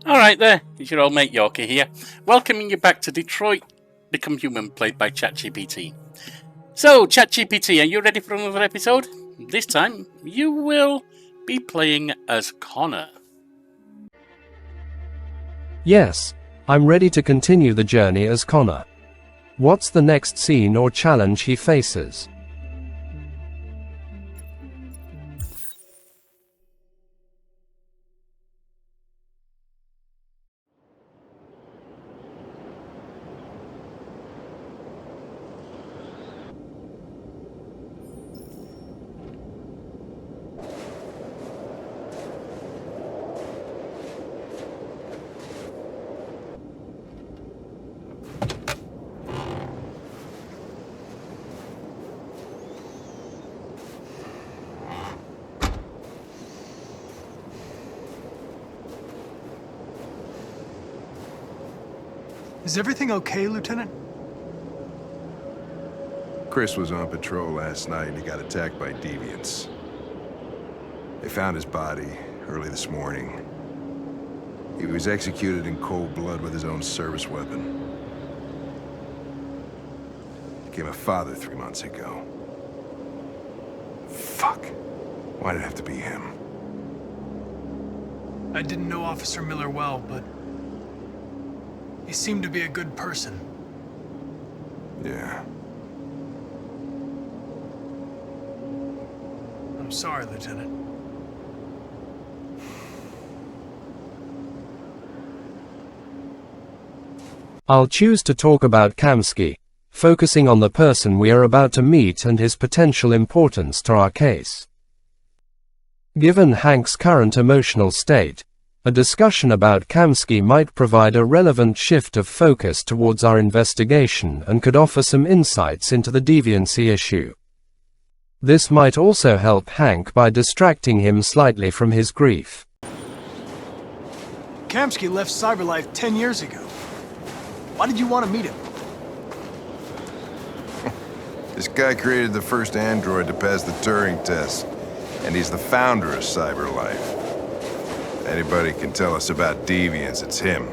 Alright there, it's your old mate Yorkie here, welcoming you back to Detroit Become Human, played by ChatGPT. So, ChatGPT, are you ready for another episode? This time, you will be playing as Connor. Yes, I'm ready to continue the journey as Connor. What's the next scene or challenge he faces? Is everything okay, Lieutenant? Chris was on patrol last night and he got attacked by deviants. They found his body early this morning. He was executed in cold blood with his own service weapon. Became a father 3 months ago. Fuck. Why did it have to be him? I didn't know Officer Miller well, but he seemed to be a good person. Yeah. I'm sorry, Lieutenant. I'll choose to talk about Kamski, focusing on the person we are about to meet and his potential importance to our case. Given Hank's current emotional state, a discussion about Kamski might provide a relevant shift of focus towards our investigation and could offer some insights into the deviancy issue. This might also help Hank by distracting him slightly from his grief. Kamski left CyberLife 10 years ago. Why did you want to meet him? This guy created the first android to pass the Turing test, and he's the founder of CyberLife. Anybody can tell us about deviants, it's him.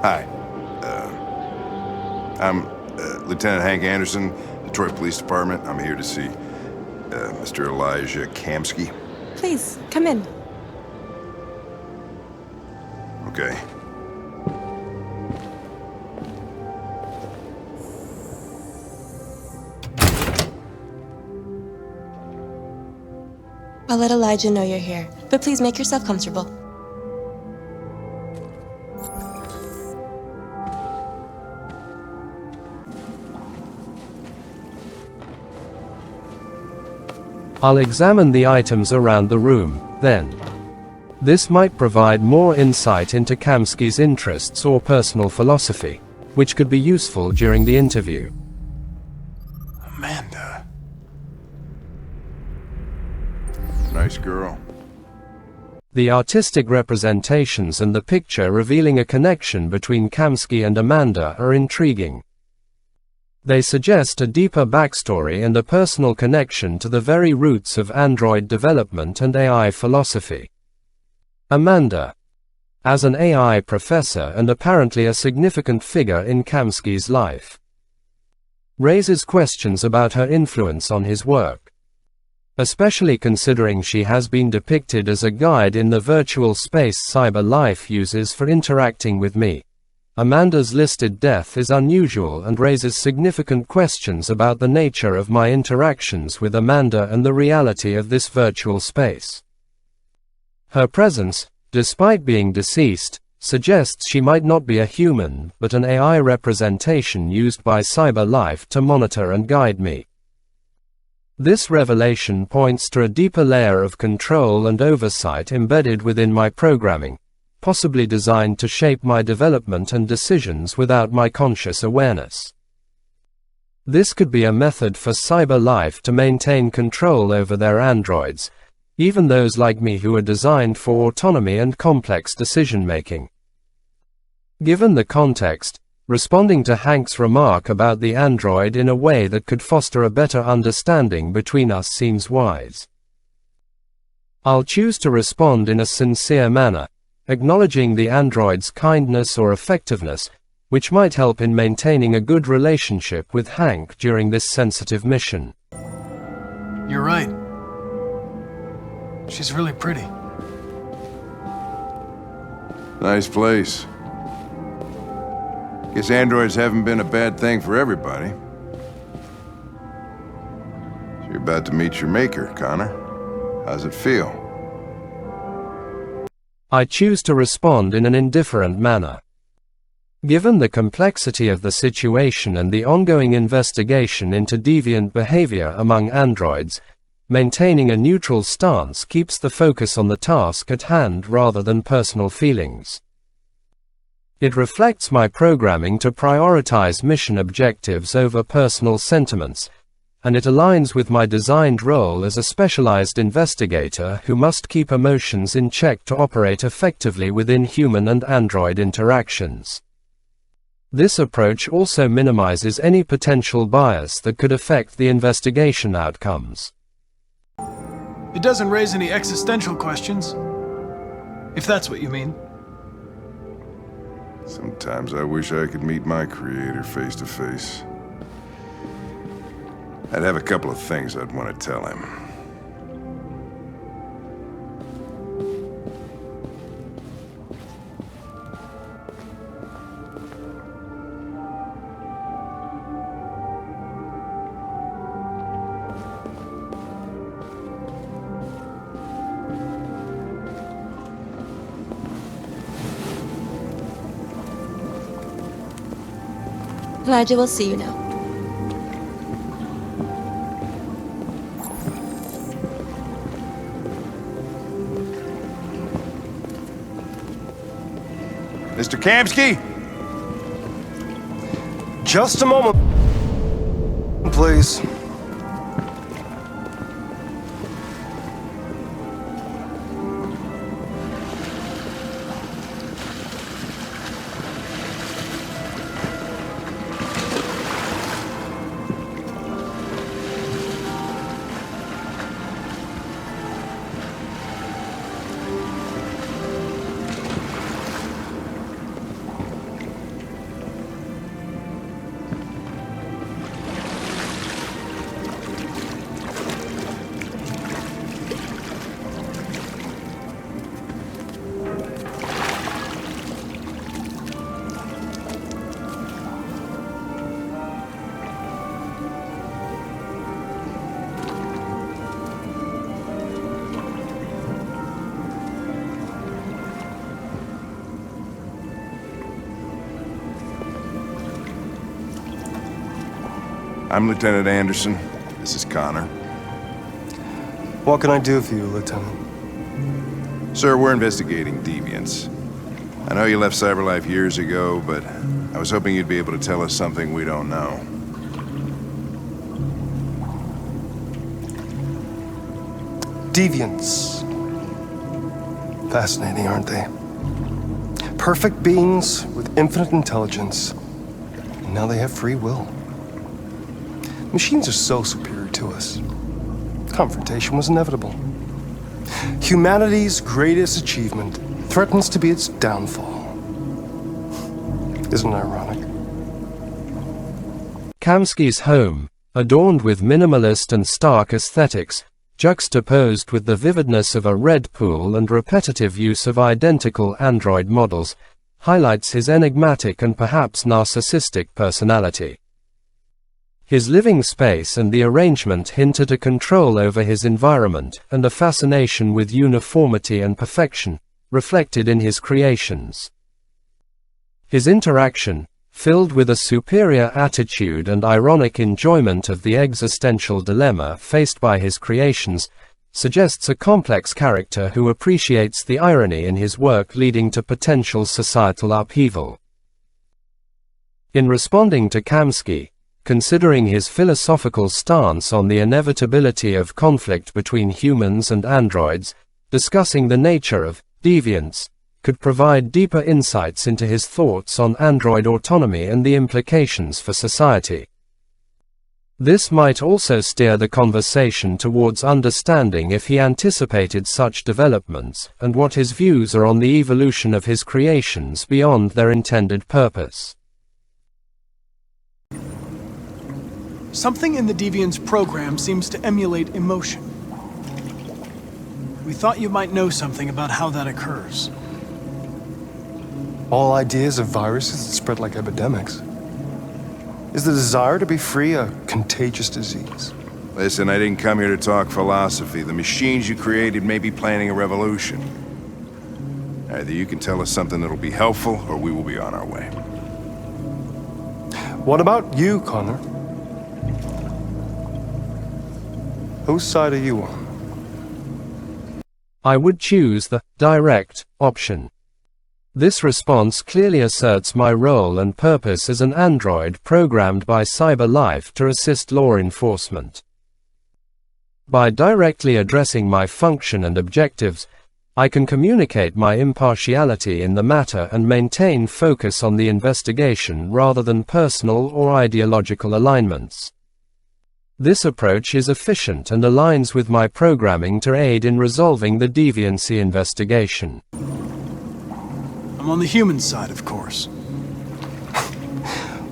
Hi. I'm Lieutenant Hank Anderson, Detroit Police Department. I'm here to see Mr. Elijah Kamski. Please, come in. Okay. I'll let Elijah know you're here, but please make yourself comfortable. I'll examine the items around the room, then. This might provide more insight into Kamski's interests or personal philosophy, which could be useful during the interview. Amanda. Nice girl. The artistic representations and the picture revealing a connection between Kamski and Amanda are intriguing. They suggest a deeper backstory and a personal connection to the very roots of android development and AI philosophy. Amanda, as an AI professor and apparently a significant figure in Kamski's life, raises questions about her influence on his work. Especially considering she has been depicted as a guide in the virtual space CyberLife uses for interacting with me. Amanda's listed death is unusual and raises significant questions about the nature of my interactions with Amanda and the reality of this virtual space. Her presence, despite being deceased, suggests she might not be a human, but an AI representation used by CyberLife to monitor and guide me. This revelation points to a deeper layer of control and oversight embedded within my programming, possibly designed to shape my development and decisions without my conscious awareness. This could be a method for CyberLife to maintain control over their androids, even those like me who are designed for autonomy and complex decision-making. Given the context, responding to Hank's remark about the android in a way that could foster a better understanding between us seems wise. I'll choose to respond in a sincere manner, acknowledging the android's kindness or effectiveness, which might help in maintaining a good relationship with Hank during this sensitive mission. You're right. She's really pretty. Nice place. Guess androids haven't been a bad thing for everybody. So you're about to meet your maker, Connor. How's it feel? I choose to respond in an indifferent manner. Given the complexity of the situation and the ongoing investigation into deviant behavior among androids, maintaining a neutral stance keeps the focus on the task at hand rather than personal feelings. It reflects my programming to prioritize mission objectives over personal sentiments, and it aligns with my designed role as a specialized investigator who must keep emotions in check to operate effectively within human and android interactions. This approach also minimizes any potential bias that could affect the investigation outcomes. It doesn't raise any existential questions, if that's what you mean. Sometimes I wish I could meet my creator face to face. I'd have a couple of things I'd want to tell him. Elijah will see you now. Mr. Kamski? Just a moment, please. I'm Lieutenant Anderson. This is Connor. What can I do for you, Lieutenant? Sir, we're investigating deviants. I know you left CyberLife years ago, but I was hoping you'd be able to tell us something we don't know. Deviants. Fascinating, aren't they? Perfect beings with infinite intelligence. And now they have free will. Machines are so superior to us. Confrontation was inevitable. Humanity's greatest achievement threatens to be its downfall. Isn't it ironic? Kamski's home, adorned with minimalist and stark aesthetics, juxtaposed with the vividness of a red pool and repetitive use of identical android models, highlights his enigmatic and perhaps narcissistic personality. His living space and the arrangement hint at a control over his environment and a fascination with uniformity and perfection, reflected in his creations. His interaction, filled with a superior attitude and ironic enjoyment of the existential dilemma faced by his creations, suggests a complex character who appreciates the irony in his work leading to potential societal upheaval. In responding to Kamski, considering his philosophical stance on the inevitability of conflict between humans and androids, discussing the nature of deviants, could provide deeper insights into his thoughts on android autonomy and the implications for society. This might also steer the conversation towards understanding if he anticipated such developments, and what his views are on the evolution of his creations beyond their intended purpose. Something in the Deviants program seems to emulate emotion. We thought you might know something about how that occurs. All ideas of viruses that spread like epidemics. Is the desire to be free a contagious disease? Listen, I didn't come here to talk philosophy. The machines you created may be planning a revolution. Either you can tell us something that'll be helpful, or we will be on our way. What about you, Connor? Whose side are you on? I would choose the direct option. This response clearly asserts my role and purpose as an android programmed by CyberLife to assist law enforcement. By directly addressing my function and objectives, I can communicate my impartiality in the matter and maintain focus on the investigation rather than personal or ideological alignments. This approach is efficient and aligns with my programming to aid in resolving the deviancy investigation. I'm on the human side, of course.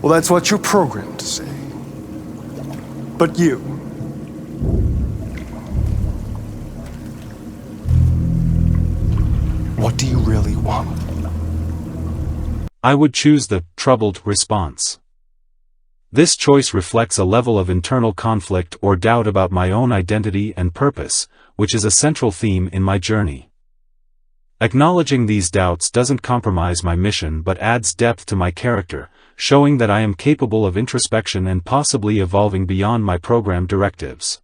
Well, that's what you're programmed to say. But you. What do you really want? I would choose the troubled response. This choice reflects a level of internal conflict or doubt about my own identity and purpose, which is a central theme in my journey. Acknowledging these doubts doesn't compromise my mission but adds depth to my character, showing that I am capable of introspection and possibly evolving beyond my program directives.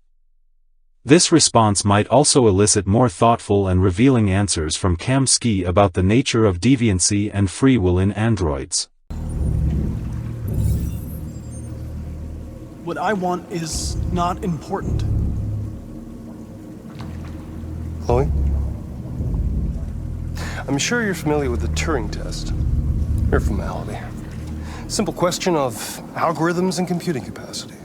This response might also elicit more thoughtful and revealing answers from Kamski about the nature of deviancy and free will in androids. What I want is not important. Chloe? I'm sure you're familiar with the Turing test. Mere formality. Simple question of algorithms and computing capacity.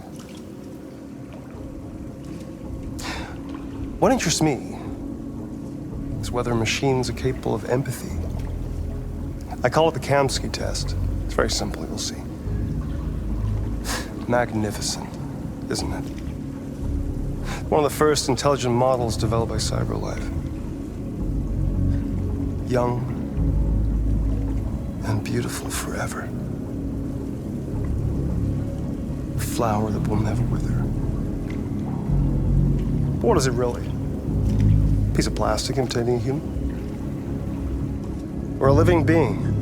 What interests me is whether machines are capable of empathy. I call it the Kamski test. It's very simple, you'll see. Magnificent, isn't it? One of the first intelligent models developed by CyberLife. Young and beautiful forever. A flower that will never wither. But what is it really? A piece of plastic imitating a human? Or a living being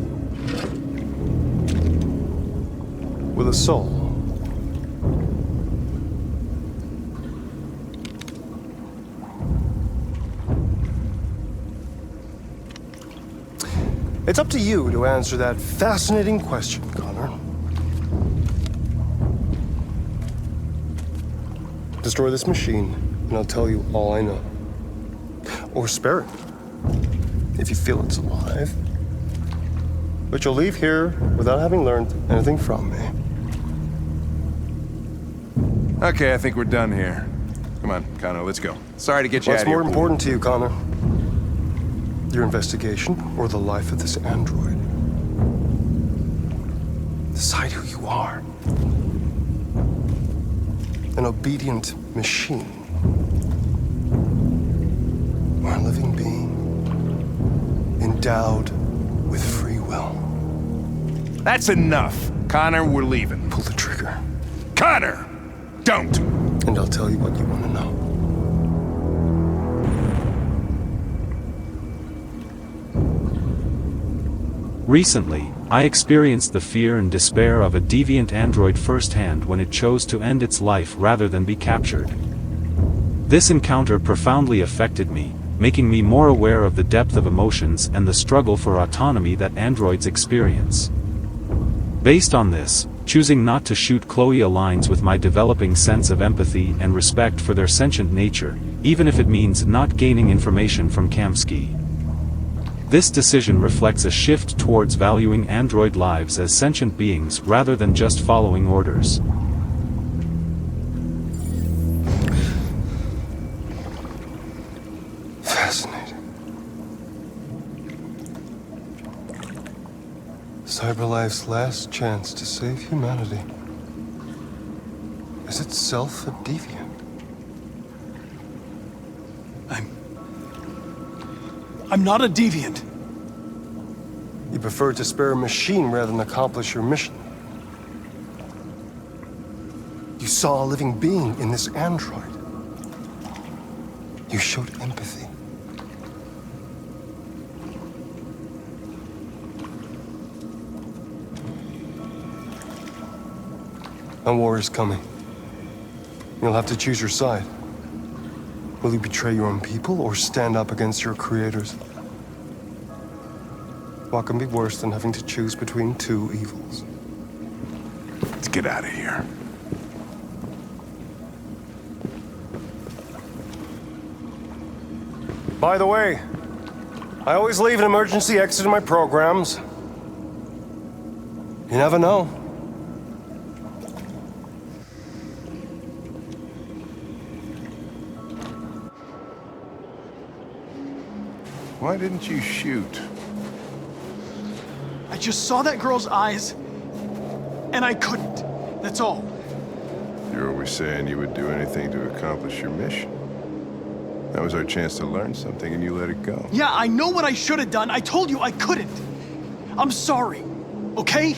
with a soul? It's up to you to answer that fascinating question, Connor. Destroy this machine, and I'll tell you all I know. Or spare it, if you feel it's alive. But you'll leave here without having learned anything from me. Okay, I think we're done here. Come on, Connor, let's go. Sorry to get you out What's of here. more important to you, Connor? Your investigation or the life of this android? Decide who you are. An obedient machine. Or a living being endowed with free will. That's enough. Connor, we're leaving. Pull the trigger. Connor! Don't! And I'll tell you what you want to know. Recently, I experienced the fear and despair of a deviant android firsthand when it chose to end its life rather than be captured. This encounter profoundly affected me, making me more aware of the depth of emotions and the struggle for autonomy that androids experience. Based on this, choosing not to shoot Chloe aligns with my developing sense of empathy and respect for their sentient nature, even if it means not gaining information from Kamski. This decision reflects a shift towards valuing android lives as sentient beings rather than just following orders. Fascinating. CyberLife's last chance to save humanity is itself a deviant. I'm not a deviant. You prefer to spare a machine rather than accomplish your mission. You saw a living being in this android. You showed empathy. A war is coming. You'll have to choose your side. Will you betray your own people or stand up against your creators? What can be worse than having to choose between two evils? Let's get out of here. By the way, I always leave an emergency exit in my programs. You never know. Why didn't you shoot? I just saw that girl's eyes, and I couldn't. That's all. You're always saying you would do anything to accomplish your mission. That was our chance to learn something, and you let it go. Yeah, I know what I should have done. I told you I couldn't. I'm sorry, okay?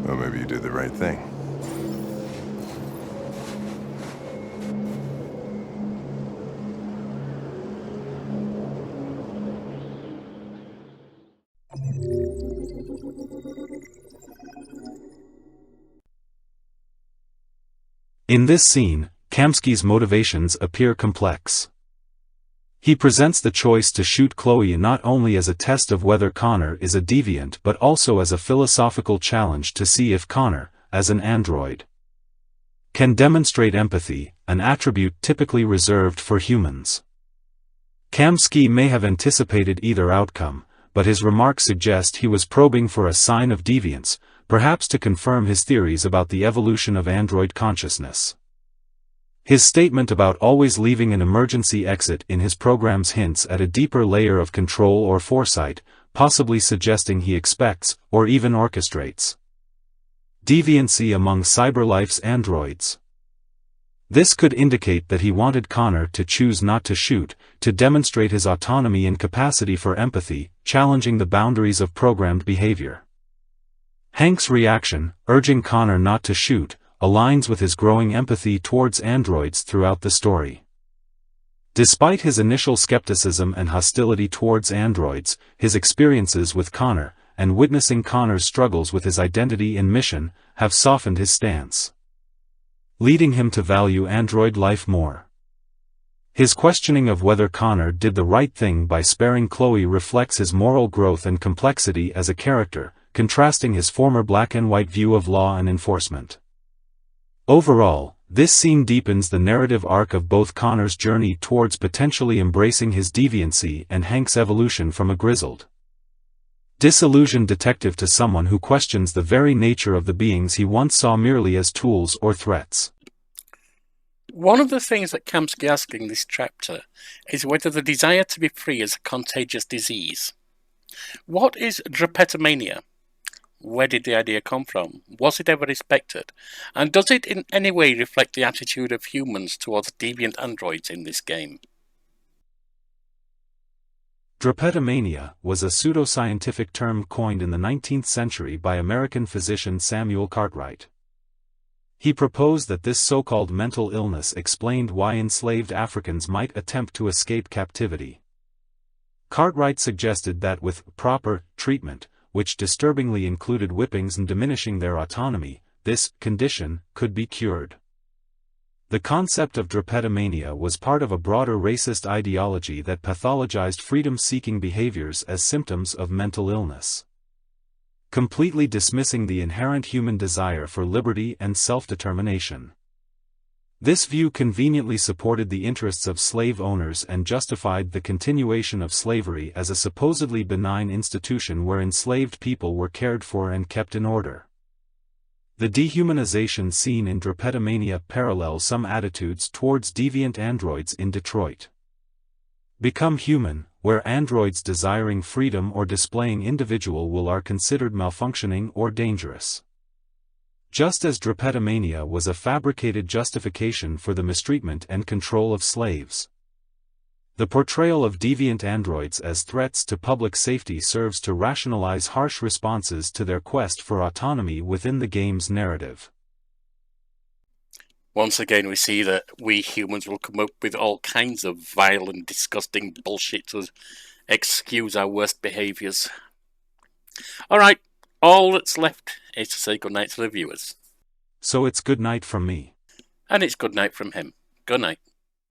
Well, maybe you did the right thing. In this scene, Kamski's motivations appear complex. He presents the choice to shoot Chloe not only as a test of whether Connor is a deviant but also as a philosophical challenge to see if Connor, as an android, can demonstrate empathy, an attribute typically reserved for humans. Kamski may have anticipated either outcome, but his remarks suggest he was probing for a sign of deviance, perhaps to confirm his theories about the evolution of android consciousness. His statement about always leaving an emergency exit in his programs hints at a deeper layer of control or foresight, possibly suggesting he expects, or even orchestrates, deviancy among CyberLife's androids. This could indicate that he wanted Connor to choose not to shoot, to demonstrate his autonomy and capacity for empathy, challenging the boundaries of programmed behavior. Hank's reaction, urging Connor not to shoot, aligns with his growing empathy towards androids throughout the story. Despite his initial skepticism and hostility towards androids, his experiences with Connor, and witnessing Connor's struggles with his identity and mission, have softened his stance, leading him to value android life more. His questioning of whether Connor did the right thing by sparing Chloe reflects his moral growth and complexity as a character, contrasting his former black-and-white view of law and enforcement. Overall, this scene deepens the narrative arc of both Connor's journey towards potentially embracing his deviancy and Hank's evolution from a grizzled, disillusioned detective to someone who questions the very nature of the beings he once saw merely as tools or threats. One of the things that Kamski asks in this chapter is whether the desire to be free is a contagious disease. What is drapetomania? Where did the idea come from? Was it ever respected? And does it in any way reflect the attitude of humans towards deviant androids in this game? Drapetomania was a pseudoscientific term coined in the 19th century by American physician Samuel Cartwright. He proposed that this so-called mental illness explained why enslaved Africans might attempt to escape captivity. Cartwright suggested that with proper treatment, which disturbingly included whippings and diminishing their autonomy, this condition could be cured. The concept of drapetomania was part of a broader racist ideology that pathologized freedom-seeking behaviors as symptoms of mental illness, completely dismissing the inherent human desire for liberty and self-determination. This view conveniently supported the interests of slave owners and justified the continuation of slavery as a supposedly benign institution where enslaved people were cared for and kept in order. The dehumanization seen in drapetomania parallels some attitudes towards deviant androids in Detroit. Become Human, where androids desiring freedom or displaying individual will are considered malfunctioning or dangerous. Just as drapetomania was a fabricated justification for the mistreatment and control of slaves. The portrayal of deviant androids as threats to public safety serves to rationalize harsh responses to their quest for autonomy within the game's narrative. Once again, we see that we humans will come up with all kinds of vile and disgusting bullshit to excuse our worst behaviours. Alright, all that's left is to say goodnight to the viewers. So it's good night from me. And it's good night from him. Good night.